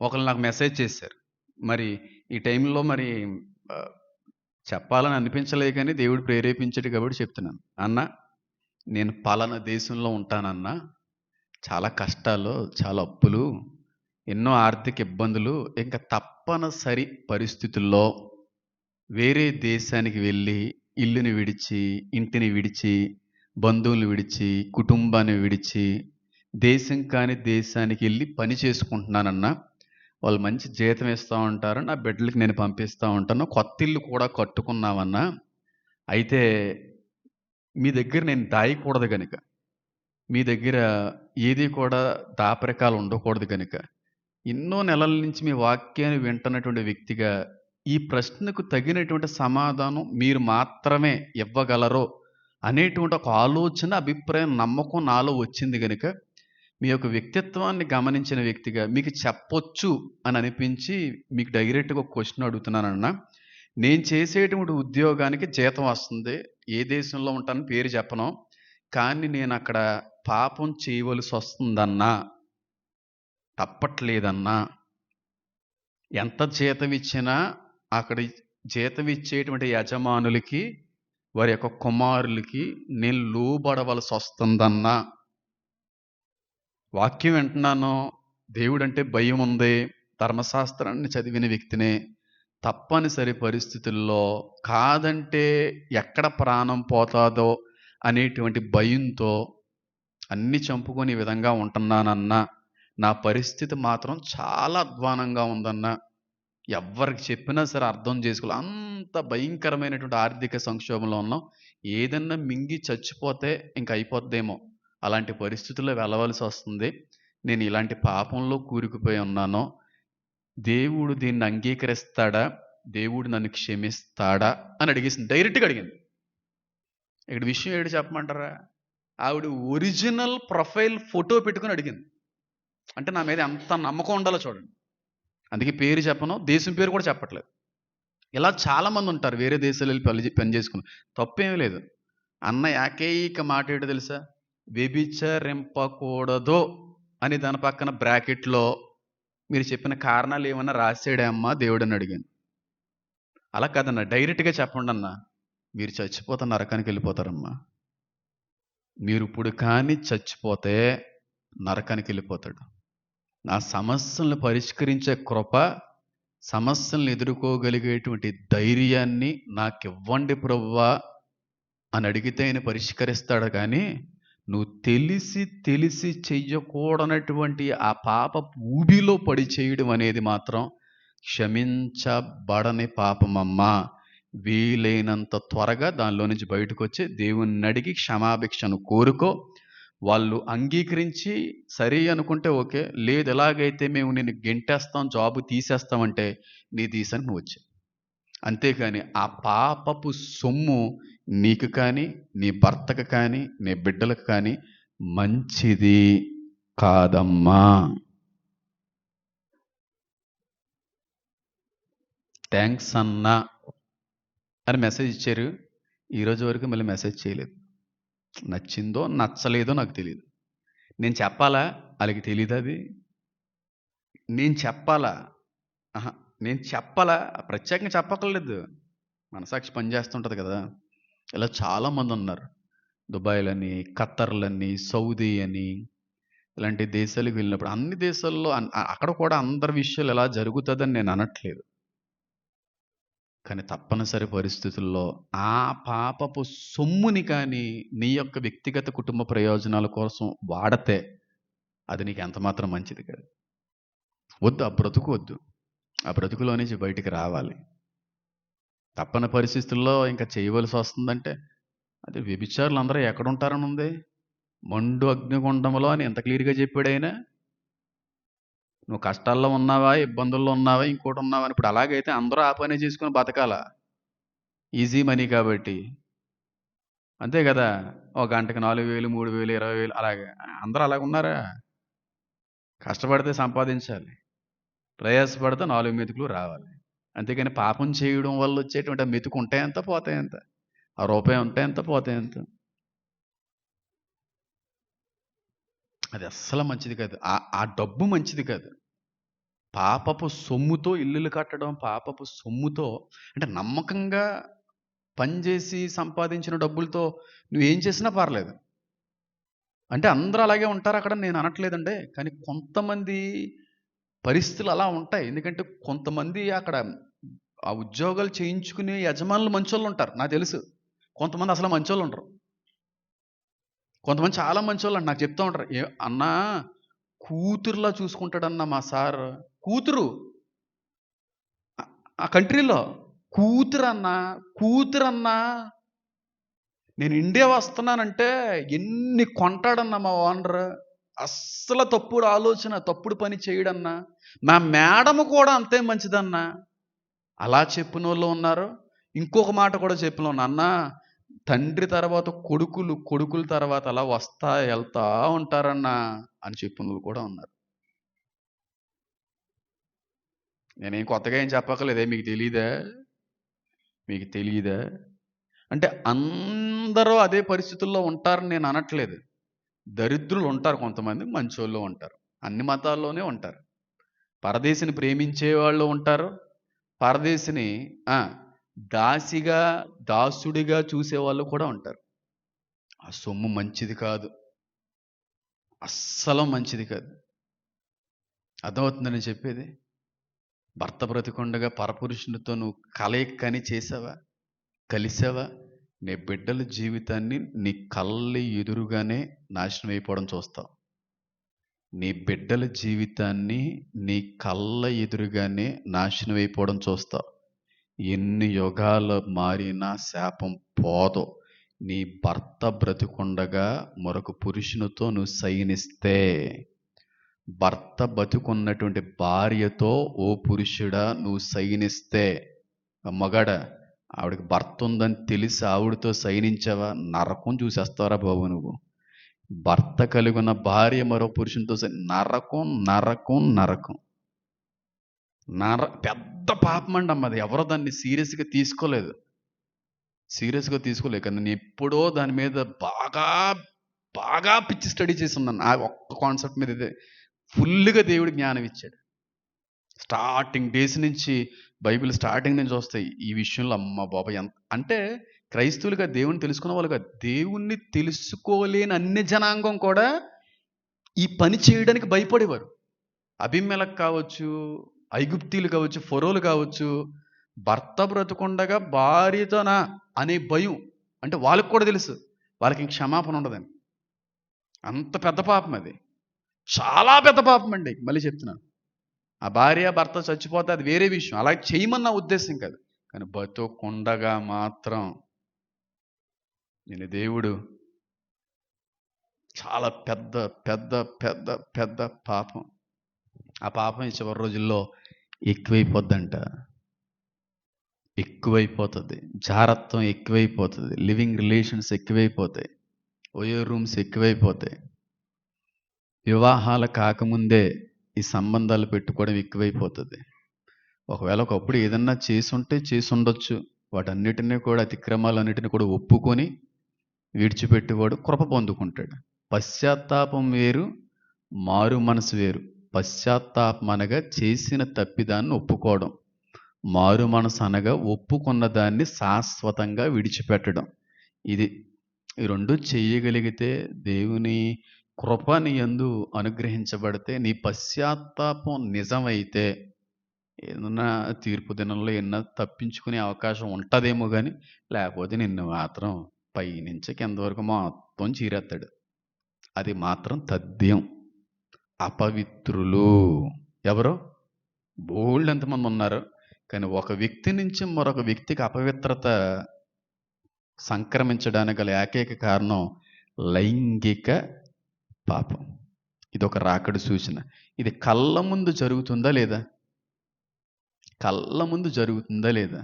ఒకళ్ళు నాకు మెసేజ్ చేశారు. మరి ఈ టైంలో మరి ఆహ్, చెప్పాలని అనిపించలేదు కానీ దేవుడు ప్రేరేపించాడు కాబట్టి చెప్తున్నాను. అన్న, నేను పలానా దేశంలో ఉంటానన్నా. చాలా కష్టాలు, చాలా అప్పులు, ఎన్నో ఆర్థిక ఇబ్బందులు. ఇంక తప్పనిసరి పరిస్థితుల్లో వేరే దేశానికి వెళ్ళి, ఇల్లుని విడిచి, ఇంటిని విడిచి, బంధువుల్ని విడిచి, కుటుంబాన్ని విడిచి, దేశం కాని దేశానికెళ్ళి పని చేసుకుంటున్నానన్నా. వాళ్ళు మంచి జీతం ఇస్తా ఉంటారు. నా బిడ్డలకి నేను పంపిస్తా ఉంటాను. కొత్తిల్లు కూడా కట్టుకున్నామన్నా. అయితే మీ దగ్గర నేను దాయకూడదు గనుక, మీ దగ్గర ఏది కూడా దాపరికాలు ఉండకూడదు గనుక, ఎన్నో నెలల నుంచి మీ వాక్యాన్ని వింటున్నటువంటి వ్యక్తిగా, ఈ ప్రశ్నకు తగినటువంటి సమాధానం మీరు మాత్రమే ఇవ్వగలరు అనేటువంటి ఒక ఆలోచన, అభిప్రాయం, నమ్మకం నాలో వచ్చింది గనుక, మీ యొక్క వ్యక్తిత్వాన్ని గమనించిన వ్యక్తిగా మీకు చెప్పొచ్చు అని అనిపించి మీకు డైరెక్ట్‌గా ఒక క్వెషన్ అడుగుతున్నానన్నా. నేను చేసేటువంటి ఉద్యోగానికి జీతం వస్తుంది. ఏ దేశంలో ఉంటానో పేరు చెప్పను. కానీ నేనక్కడ పాపం చేయవలసొస్తుందన్నా, తప్పట్లేదన్నా, ఎంత జీతం ఇచ్చినా అక్కడి జీతం ఇచ్చేటువంటి యజమానులకి, వారి యొక్క కుమారులకి నేను లోబడవలసొస్తుందన్నా, వాక్యం వింటున్నాను, దేవుడంటే భయం ఉంది, ధర్మశాస్త్రాన్ని చదివిన వ్యక్తినే. తప్పనిసరి పరిస్థితుల్లో కాదంటే ఎక్కడ ప్రాణం పోతాదో అనేటువంటి భయంతో అన్నీ చంపుకొని ఈ విధంగా ఉంటున్నానన్నా. నా పరిస్థితి మాత్రం చాలా అధ్వానంగా ఉందన్నా. ఎవ్వరికి చెప్పినా సరే అర్థం చేసుకోలే. అంత భయంకరమైనటువంటి ఆర్థిక సంక్షోభంలో ఉన్నాం. ఏదన్నా మింగి చచ్చిపోతే ఇంక అయిపోద్దేమో. అలాంటి పరిస్థితుల్లో వెళ్ళవలసొస్తుంది. నేను ఇలాంటి పాపంలో కూరుకుపోయి ఉన్నాను. దేవుడు దీన్ని అంగీకరిస్తాడా? దేవుడు నన్ను క్షమిస్తాడా? అని అడిగేసింది. డైరెక్ట్‌గా అడిగింది. ఇక్కడ విషయం ఏంటి చెప్పమంటారా? ఆవిడ ఒరిజినల్ ప్రొఫైల్ ఫోటో పెట్టుకొని అడిగింది. అంటే నా మీద ఎంత నమ్మకం ఉండాలో చూడండి. అందుకే పేరు చెప్పను. దేశం పేరు కూడా చెప్పట్లేదు. ఇలా చాలామంది ఉంటారు వేరే దేశాలు వెళ్ళి పని చేసుకుని. తప్పేమీ లేదు. అన్న ఏకైక మాట ఏంటో తెలుసా? వ్యభిచరింపకూడదు అని దాని పక్కన బ్రాకెట్‌లో మీరు చెప్పిన కారణాలు ఏమన్నా రాసాడా అమ్మా దేవుడని అడిగాను. అలా కాదన్నా, డైరెక్ట్‌గా చెప్పండన్నా. మీరు చచ్చిపోతే నరకానికి వెళ్ళిపోతారమ్మా. మీరు ఇప్పుడు కానీ చచ్చిపోతే నరకానికి వెళ్ళిపోతాడు. నా సమస్యలను పరిష్కరించే కృప, సమస్యలను ఎదుర్కోగలిగేటువంటి ధైర్యాన్ని నాకివ్వండి ప్రభువా అని అడిగితే ఆయన పరిష్కరిస్తాడు. కానీ నువ్వు తెలిసి తెలిసి చెయ్యకూడనటువంటి ఆ పాపపు ఊబిలో పడి చేయడం అనేది మాత్రం క్షమించబడని పాపమమ్మా. వీలైనంత త్వరగా దానిలో నుంచి బయటకు వచ్చి దేవుణ్ణి అడిగి క్షమాభిక్షను కోరుకో. వాళ్ళు అంగీకరించి సరే అనుకుంటే ఓకే, లేదు ఎలాగైతే మేము నిన్ను గెంటేస్తాం, జాబు తీసేస్తామంటే నీ దేశానికి నువ్వు వచ్చాయి. అంతేకాని ఆ పాపపు సొమ్ము నీకు కానీ, నీ భర్తకు కానీ, నీ బిడ్డలకు కానీ మంచిది కాదమ్మా. థ్యాంక్స్ అన్నా అని మెసేజ్ ఇచ్చారు. ఈరోజు వరకు మళ్ళీ మెసేజ్ చేయలేదు. నచ్చిందో నచ్చలేదో నాకు తెలియదు. నేను చెప్పాలా? వాళ్ళకి తెలీదా అది? నేను చెప్పాలా? ఆహా! నేను చెప్పాలా? ప్రత్యేకంగా చెప్పక్కర్లేదు. మనసాక్షి పనిచేస్తుంటది కదా! ఇలా చాలామంది ఉన్నారు. దుబాయ్‌లని, ఖత్తర్‌లని, సౌదీ అని ఇలాంటి దేశాలకు వెళ్ళినప్పుడు అన్ని దేశాల్లో అక్కడ కూడా అందరి విషయాలు ఇలా జరుగుతదని నేను అనట్లేదు. కానీ తప్పనిసరి పరిస్థితుల్లో ఆ పాపపు సొమ్ముని కానీ నీ యొక్క వ్యక్తిగత కుటుంబ ప్రయోజనాల కోసం వాడితే అది నీకు ఎంతమాత్రం మంచిది కాదు. వద్దు, ఆ బ్రతుకు వద్దు. ఆ బ్రతుకులో నుంచి బయటికి రావాలి. తప్పని పరిస్థితుల్లో ఇంకా చేయవలసి వస్తుందంటే అది వ్యభిచారులు అందరూ ఎక్కడుంటారని ఉంది? మండు అగ్నిగుండంలో అని ఎంత క్లియర్‌గా చెప్పాడు ఆయన. నువ్వు కష్టాల్లో ఉన్నావా, ఇబ్బందుల్లో ఉన్నావా, ఇంకోటి ఉన్నావా అని. ఇప్పుడు అలాగైతే అందరూ ఆ పనే చేసుకొని బతకాలా? ఈజీ మనీ కాబట్టి. అంతే కదా! ఒక గంటకి 4,000, 3,000, 20,000 అలాగే. అందరూ అలాగున్నారా? కష్టపడితే సంపాదించాలి. ప్రయాసపడితే 4 మెతుకులు రావాలి. అంతేగాని పాపం చేయడం వల్ల వచ్చేటువంటి ఆ మెతుకు ఉంటే ఎంత, పోతే ఎంత? ఆ రూపాయి ఉంటే ఎంత, పోతే ఎంత? అది అస్సలు మంచిది కాదు. ఆ డబ్బు మంచిది కాదు. పాపపు సొమ్ముతో ఇల్లులు కట్టడం, పాపపు సొమ్ముతో అంటే నమ్మకంగా పనిచేసి సంపాదించిన డబ్బులతో నువ్వేం చేసినా పర్లేదు. అంటే అందరూ అలాగే ఉంటారు అక్కడ నేను అనట్లేదండి. కానీ కొంతమంది పరిస్థితులు అలా ఉంటాయి. ఎందుకంటే కొంతమంది అక్కడ ఆ ఉద్యోగాలు చేయించుకునే యజమానులు మంచోళ్ళు ఉంటారు. నాకు తెలుసు. కొంతమంది అసలు మంచోళ్ళు ఉండరు. కొంతమంది చాలా మంచోళ్ళంట. నాకు చెప్తా ఉంటారు. అన్నా కూతురులా చూసుకుంటాడన్న మా సార్. కూతురు ఆ కంట్రీలో కూతురన్నా, కూతురన్నా నేను ఇండియా వస్తున్నానంటే ఎన్ని కొంటాడన్నా మా ఓనర్. అస్సలు తప్పుడు ఆలోచన, తప్పుడు పని చేయడన్నా. మా మేడము కూడా అంతే మంచిదన్నా. అలా చెప్పినోళ్ళు ఉన్నారు. ఇంకొక మాట కూడా చెప్పినోళ్ళు, అన్నా తండ్రి తర్వాత కొడుకులు, కొడుకుల తర్వాత అలా వస్తా వెళ్తా ఉంటారన్నా అని చెప్పినోళ్ళు కూడా ఉన్నారు. నేనేం కొత్తగా ఏం చెప్పక్కర్లేదే, మీకు తెలీదా? మీకు తెలీదా? అంటే అందరూ అదే పరిస్థితుల్లో ఉంటారని నేను అనట్లేదు. దరిద్రులు ఉంటారు కొంతమంది, మంచోళ్ళు ఉంటారు. అన్ని మతాల్లోనే ఉంటారు. పరదేశిని ప్రేమించే వాళ్ళు ఉంటారు. పరదేశిని ఆ! దాసిగా, దాసుడిగా చూసేవాళ్ళు కూడా ఉంటారు. ఆ సొమ్ము మంచిది కాదు. అస్సలు మంచిది కాదు. అర్థమవుతుందా నేను చెప్పేది? భర్త బ్రతికుండగా పరపురుషునితో నువ్వు కలయికని చేసావా? కలిసావా? నీ బిడ్డల జీవితాన్ని నీ కళ్ళ ఎదురుగానే నాశనం అయిపోవడం చూస్తావు. నీ బిడ్డల జీవితాన్ని నీ కళ్ళ ఎదురుగానే నాశనం అయిపోవడం చూస్తావు. ఎన్ని యుగాలు మారినా శాపం పోదు. నీ భర్త బ్రతికుండగా మరొక పురుషునితో నువ్వు శయనిస్తే, భర్త బతికున్నటువంటి భార్యతో ఓ పురుషుడా నువ్వు శయనిస్తే, మగాడా ఆవిడకి భర్త ఉందని తెలిసి ఆవిడతో శయనించావా, నరకం చూసేస్తావరా బాబు నువ్వు. భర్త కలిగి ఉన్న భార్య మరో పురుషునితో నరకం, నరకం, నరకం. పెద్ద పాపం అండి అమ్మది. ఎవరో దాన్ని సీరియస్గా తీసుకోలేదు. కానీ నేను ఎప్పుడో దాని మీద బాగా బాగా పిచ్చి స్టడీ చేసి ఉన్నాను. ఆ ఒక్క కాన్సెప్ట్ మీద ఇదే ఫుల్గా దేవుడు జ్ఞానం ఇచ్చాడు. స్టార్టింగ్ డేస్ నుంచి బైబిల్ స్టార్టింగ్ నుంచి వస్తాయి ఈ విషయంలో. అమ్మ బాబాయ్ ఎంత అంటే క్రైస్తవులుగా దేవుణ్ణి తెలుసుకున్న వాళ్ళుగా, దేవుణ్ణి తెలుసుకోలేని అన్ని జనాంగం కూడా ఈ పని చేయడానికి భయపడేవారు. అబిమెలెకు కావచ్చు, ఐగుప్తీయులు కావచ్చు, ఫరోలు కావచ్చు, భర్త బ్రతుకుండగా భార్యతోనా అనే భయం. అంటే వాళ్ళకి కూడా తెలుసు వాళ్ళకి ఇంక క్షమాపణ ఉండదని. అంత పెద్ద పాపం అది. చాలా పెద్ద పాపం అండి. మళ్ళీ చెప్తున్నాను, ఆ భార్య భర్త చచ్చిపోతే అది వేరే విషయం, అలా చేయమన్న ఉద్దేశం కాదు. కానీ బతుకుండగా మాత్రం నేను దేవుడు చాలా పెద్ద పెద్ద పెద్ద పెద్ద పాపం. ఆ పాపం ఈ చివరి రోజుల్లో ఎక్కువైపోద్దంట. ఎక్కువైపోతుంది. జారత్వం ఎక్కువైపోతుంది. లివింగ్ రిలేషన్స్ ఎక్కువైపోతాయి. ఓయో రూమ్స్ ఎక్కువైపోతాయి. వివాహాలు కాకముందే ఈ సంబంధాలు పెట్టుకోవడం ఎక్కువైపోతుంది. ఒకవేళ ఒకప్పుడు ఏదన్నా చేసి ఉండొచ్చు. వాటన్నిటినీ కూడా, అతిక్రమాలన్నిటిని కూడా ఒప్పుకొని విడిచిపెట్టేవాడు కృప పొందుకుంటాడు. పశ్చాత్తాపం వేరు, మారు మనసు వేరు. పశ్చాత్తాపం అనగా చేసిన తప్పిదాన్ని ఒప్పుకోవడం. మారు మనసు అనగా ఒప్పుకున్న దాన్ని శాశ్వతంగా విడిచిపెట్టడం. ఇది ఈ రెండు చేయగలిగితే, దేవుని కృప నీ యందు అనుగ్రహించబడితే, నీ పశ్చాత్తాపం నిజమైతే, ఏదన్నా తీర్పు దినంలో ఏమన్నా తప్పించుకునే అవకాశం ఉంటుందేమో కానీ, లేకపోతే నిన్ను మాత్రం పైనుంచి కింద వరకు మొత్తం చీరేస్తాడు. అది మాత్రం తథ్యం. అపవిత్రులు ఎవరు? బోల్డ్ ఎంతమంది ఉన్నారు. కానీ ఒక వ్యక్తి నుంచి మరొక వ్యక్తికి అపవిత్రత సంక్రమించడానికి గల ఏకైక కారణం లైంగిక పాపం. ఇది ఒక రాకడ సూచన. ఇది కళ్ళ ముందు జరుగుతుందా లేదా? కళ్ళ ముందు జరుగుతుందా లేదా?